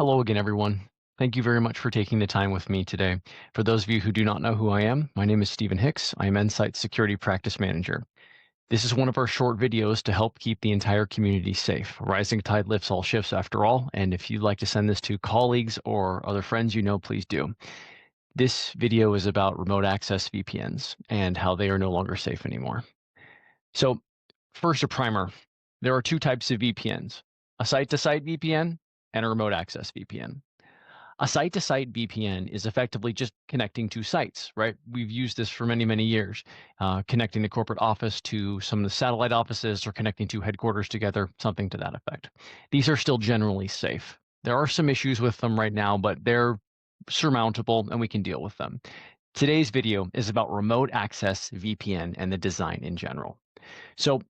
Hello again, everyone. Thank you very much for taking the time with me today. For those of you who do not know who I am, my name is Stephen Hicks. I am Endsight Security Practice Manager. This is one of our short videos to help keep the entire community safe. A rising tide lifts all ships after all, and if you'd like to send this to colleagues or other friends you know, please do. This video is about remote access VPNs and how they are no longer safe anymore. So first, a primer. There are two types of VPNs, a site-to-site VPN and a remote access VPN. A site-to-site VPN is effectively just connecting to sites, right? We've used this for many, many years, connecting the corporate office to some of the satellite offices or connecting two headquarters together, something to that effect. These are still generally safe. There are some issues with them right now, but they're surmountable and we can deal with them. Today's video is about remote access VPN and the design in general. So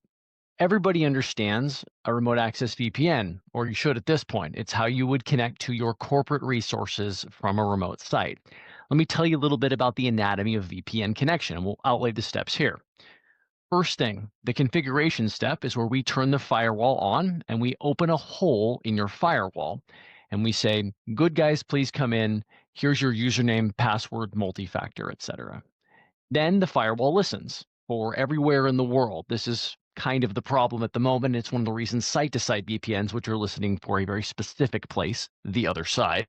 everybody understands a remote access VPN, or you should at this point. It's how you would connect to your corporate resources from a remote site. Let me tell you a little bit about the anatomy of VPN connection, and we'll outlay the steps here. First thing, the configuration step is where we turn the firewall on and we open a hole in your firewall. And we say, good guys, please come in. Here's your username, password, multi-factor, etc. Then the firewall listens for everywhere in the world. This is kind of the problem at the moment. It's one of the reasons site-to-site VPNs, which are listening for a very specific place, the other side,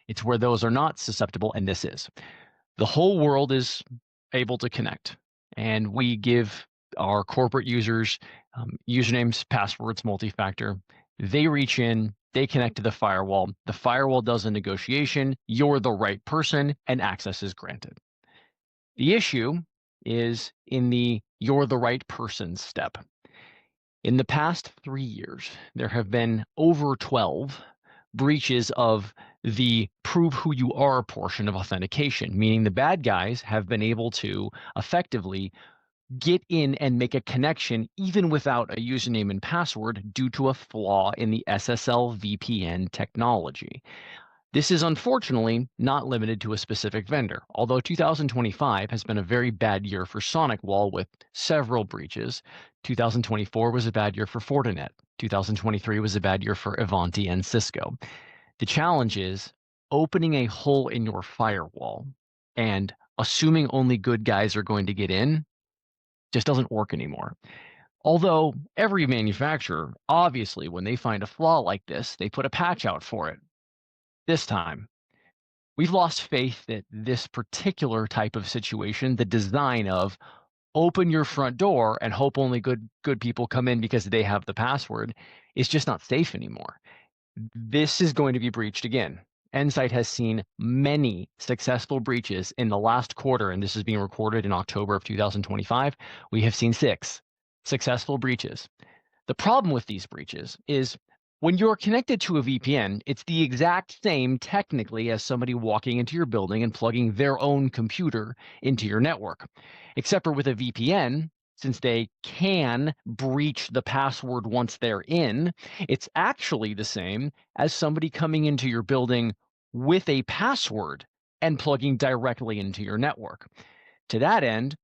it's where those are not susceptible, and this is. The whole world is able to connect, and we give our corporate users usernames, passwords, multi-factor. They reach in, they connect to the firewall. The firewall does a negotiation. You're the right person, and access is granted. The issue is in the you're the right person step. In the past 3 years, there have been over 12 breaches of the prove who you are portion of authentication, meaning the bad guys have been able to effectively get in and make a connection even without a username and password due to a flaw in the SSL VPN technology. This is unfortunately not limited to a specific vendor, although 2025 has been a very bad year for SonicWall with several breaches. 2024 was a bad year for Fortinet. 2023 was a bad year for Ivanti and Cisco. The challenge is opening a hole in your firewall and assuming only good guys are going to get in just doesn't work anymore. Although every manufacturer, obviously, when they find a flaw like this, they put a patch out for it. This time, we've lost faith that this particular type of situation, the design of open your front door and hope only good people come in because they have the password, is just not safe anymore. This is going to be breached again. Endsight has seen many successful breaches in the last quarter, and this is being recorded in October of 2025. We have seen 6 successful breaches. The problem with these breaches is when you're connected to a VPN, it's the exact same technically as somebody walking into your building and plugging their own computer into your network. Except for with a VPN, since they can breach the password once they're in, it's actually the same as somebody coming into your building with a password and plugging directly into your network. To that end,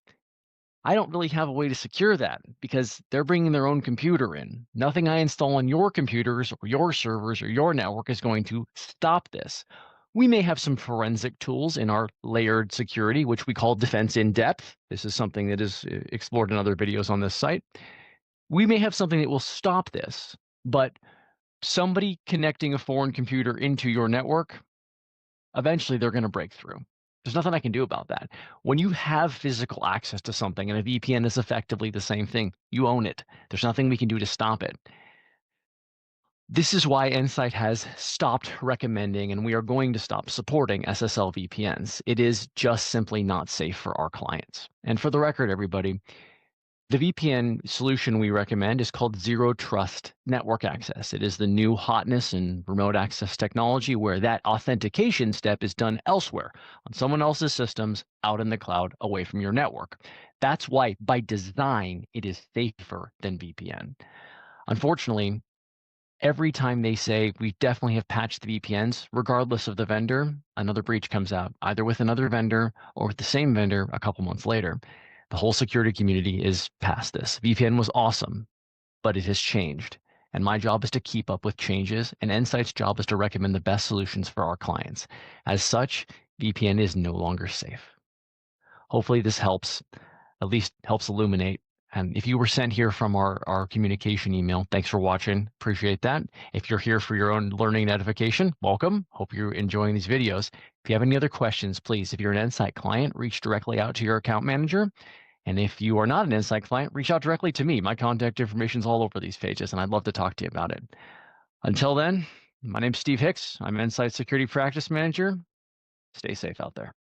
I don't really have a way to secure that because they're bringing their own computer in. Nothing I install on your computers or your servers or your network is going to stop this. We may have some forensic tools in our layered security, which we call defense in depth. This is something that is explored in other videos on this site. We may have something that will stop this, but somebody connecting a foreign computer into your network, eventually they're going to break through. There's nothing I can do about that. When you have physical access to something, and a VPN is effectively the same thing, you own it. There's nothing we can do to stop it. This is why Endsight has stopped recommending, and we are going to stop supporting SSL VPNs. It is just simply not safe for our clients. And for the record, everybody, the VPN solution we recommend is called Zero Trust Network Access. It is the new hotness in remote access technology where that authentication step is done elsewhere on someone else's systems out in the cloud away from your network. That's why by design it is safer than VPN. Unfortunately, every time they say we definitely have patched the VPNs, regardless of the vendor, another breach comes out, either with another vendor or with the same vendor a couple months later. The whole security community is past this. VPN was awesome, but it has changed. and my job is to keep up with changes, and Endsight's job is to recommend the best solutions for our clients. As such, VPN is no longer safe. Hopefully this helps, at least helps illuminate. And if you were sent here from our communication email, thanks for watching. Appreciate that. If you're here for your own learning edification, welcome. Hope you're enjoying these videos. If you have any other questions, please, if you're an Endsight client, reach directly out to your account manager. And if you are not an Endsight client, reach out directly to me. My contact information is all over these pages, and I'd love to talk to you about it. Until then, my name's Steve Hicks. I'm Endsight Security Practice Manager. Stay safe out there.